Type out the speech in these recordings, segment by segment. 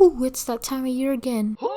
Ooh, it's that time of year again. Who?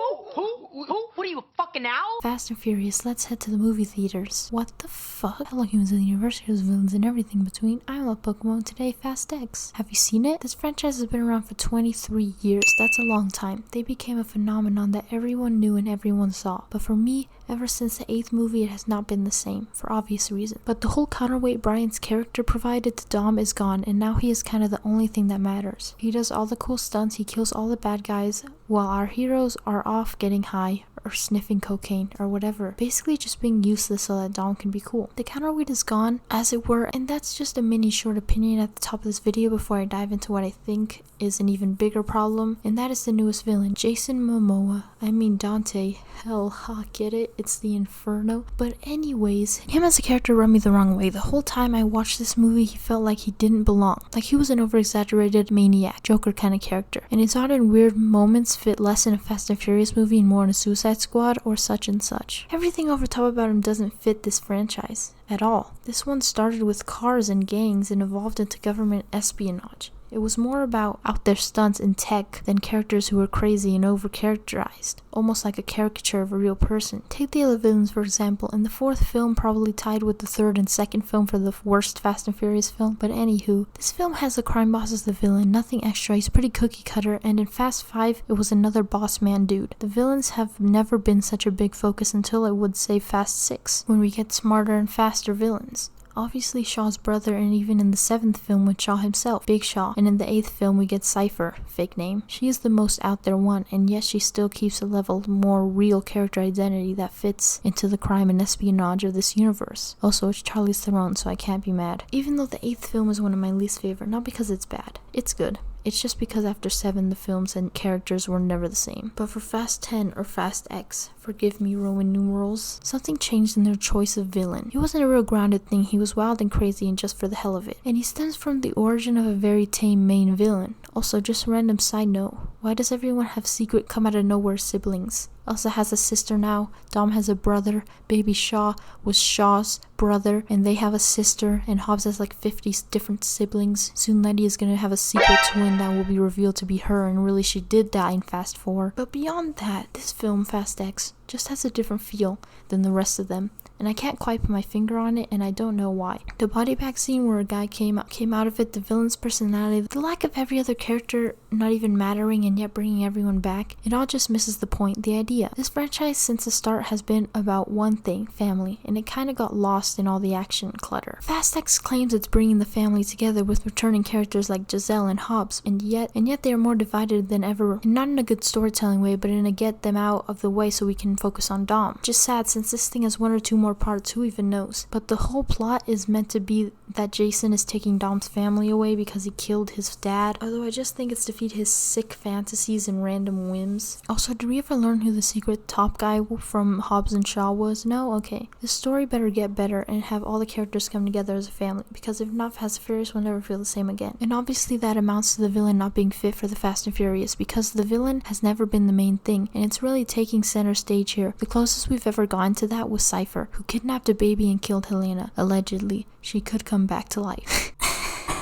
What are you, a fucking owl? Fast and Furious, let's head to the movie theaters. What the fuck? Hello humans in the universe, here's villains and everything between. I love Pokemon today, Fast X. Have you seen it? This franchise has been around for 23 years. That's a long time. They became a phenomenon that everyone knew and everyone saw. But for me, ever since the 8th movie, it has not been the same, for obvious reasons. But the whole counterweight Brian's character provided to Dom is gone, and now he is kind of the only thing that matters. He does all the cool stunts, he kills all the bad guys, while our heroes are off getting high, or sniffing cocaine, or whatever. Basically just being useless so that Dom can be cool. The counterweight is gone, as it were, and that's just a mini short opinion at the top of this video before I dive into what I think is an even bigger problem, and that is the newest villain, Jason Momoa. I mean Dante. Hell, ha, get it? It's the Inferno. But anyways, him as a character rubbed me the wrong way. The whole time I watched this movie, he felt like he didn't belong. Like he was an over-exaggerated maniac, Joker kind of character. And his odd and weird moments fit less in a Fast and Furious movie and more in a Suicide Squad or such and such. Everything over top about him doesn't fit this franchise at all. This one started with cars and gangs and evolved into government espionage. It was more about out there stunts and tech than characters who were crazy and over-characterized, almost like a caricature of a real person. Take the other villains for example, and the 4th film probably tied with the 3rd and 2nd film for the worst Fast and Furious film, but anywho, this film has the crime boss as the villain, nothing extra, he's pretty cookie cutter, and in Fast 5 it was another boss man dude. The villains have never been such a big focus until I would say Fast 6, when we get smarter and faster villains. Obviously Shaw's brother, and even in the 7th film with Shaw himself, Big Shaw, and in the 8th film we get Cypher, fake name. She is the most out there one, and yet she still keeps a level more real character identity that fits into the crime and espionage of this universe. Also, it's Charlize Theron, so I can't be mad. Even though the 8th film is one of my least favorite, not because it's bad, it's good. It's just because after 7 the films and characters were never the same. But for Fast 10 or Fast X, forgive me Roman numerals, something changed in their choice of villain. He wasn't a real grounded thing, he was wild and crazy and just for the hell of it. And he stems from the origin of a very tame main villain. Also, just a random side note, why does everyone have secret come out of nowhere siblings? Elsa has a sister now, Dom has a brother, Baby Shaw was Shaw's brother, and they have a sister, and Hobbs has like 50 different siblings. Soon Letty is gonna have a secret twin that will be revealed to be her, and really she did die in Fast 4. But beyond that, this film, Fast X, just has a different feel than the rest of them. And I can't quite put my finger on it, and I don't know why. The body bag scene where a guy came out of it, the villain's personality, the lack of every other character not even mattering and yet bringing everyone back, it all just misses the point, the idea. This franchise since the start has been about one thing, family, and it kinda got lost in all the action clutter. Fast X claims it's bringing the family together with returning characters like Giselle and Hobbs, and yet they are more divided than ever, and not in a good storytelling way, but in a get them out of the way so we can focus on Dom. Just sad since this thing has 1 or 2 more parts, who even knows? But the whole plot is meant to be that Jason is taking Dom's family away because he killed his dad, although I just think it's to feed his sick fantasies and random whims. Also, did we ever learn who the secret top guy from Hobbs and Shaw was? No? Okay. The story better get better and have all the characters come together as a family, because if not, Fast and Furious will never feel the same again. And obviously that amounts to the villain not being fit for the Fast and Furious, because the villain has never been the main thing, and it's really taking center stage here. The closest we've ever gotten to that was Cypher, who kidnapped a baby and killed Helena. Allegedly. She could come back to life.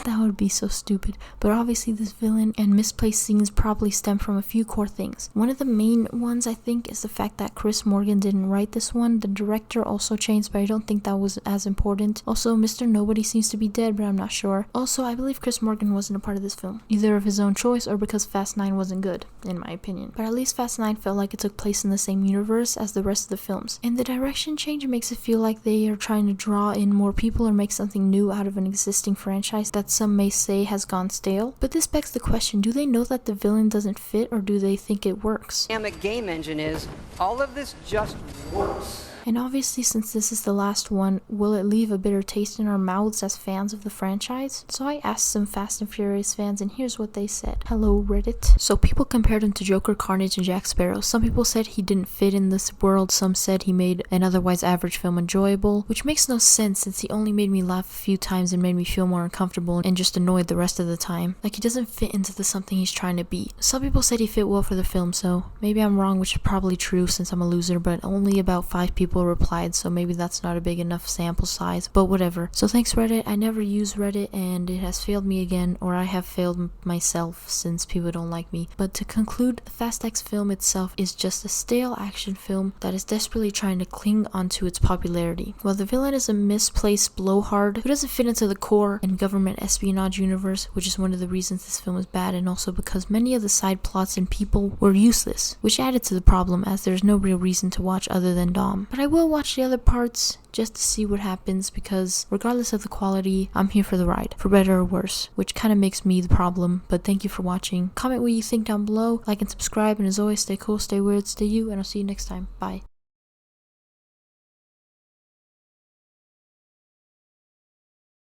That would be so stupid. But obviously this villain and misplaced scenes probably stem from a few core things. One of the main ones I think is the fact that Chris Morgan didn't write this one. The director also changed, but I don't think that was as important. Also, Mr. Nobody seems to be dead, but I'm not sure. Also, I believe Chris Morgan wasn't a part of this film, either of his own choice or because Fast 9 wasn't good, in my opinion. But at least Fast 9 felt like it took place in the same universe as the rest of the films. And the direction change makes it feel like they are trying to draw in more people or make something new out of an existing franchise that some may say has gone stale. But this begs the question, do they know that the villain doesn't fit, or do they think it works? And the game engine is, all of this just works. And obviously since this is the last one, will it leave a bitter taste in our mouths as fans of the franchise? So I asked some Fast and Furious fans, and here's what they said. Hello Reddit. So people compared him to Joker, Carnage, and Jack Sparrow. Some people said he didn't fit in this world, some said he made an otherwise average film enjoyable, which makes no sense since he only made me laugh a few times and made me feel more uncomfortable and just annoyed the rest of the time. Like he doesn't fit into the something he's trying to be. Some people said he fit well for the film, so maybe I'm wrong, which is probably true since I'm a loser, but only about 5 people people replied, so maybe that's not a big enough sample size, but whatever. So thanks Reddit. I never use Reddit and it has failed me again, or I have failed myself since people don't like me. But to conclude, the Fast X film itself is just a stale action film that is desperately trying to cling onto its popularity. While the villain is a misplaced blowhard who doesn't fit into the core and government espionage universe, which is one of the reasons this film is bad, and also because many of the side plots and people were useless, which added to the problem as there's no real reason to watch other than Dom. But I will watch the other parts just to see what happens, because regardless of the quality, I'm here for the ride, for better or worse, which kind of makes me the problem. But thank you for watching. Comment what you think down below, like and subscribe, and as always, stay cool, stay weird, stay you, and I'll see you next time. Bye.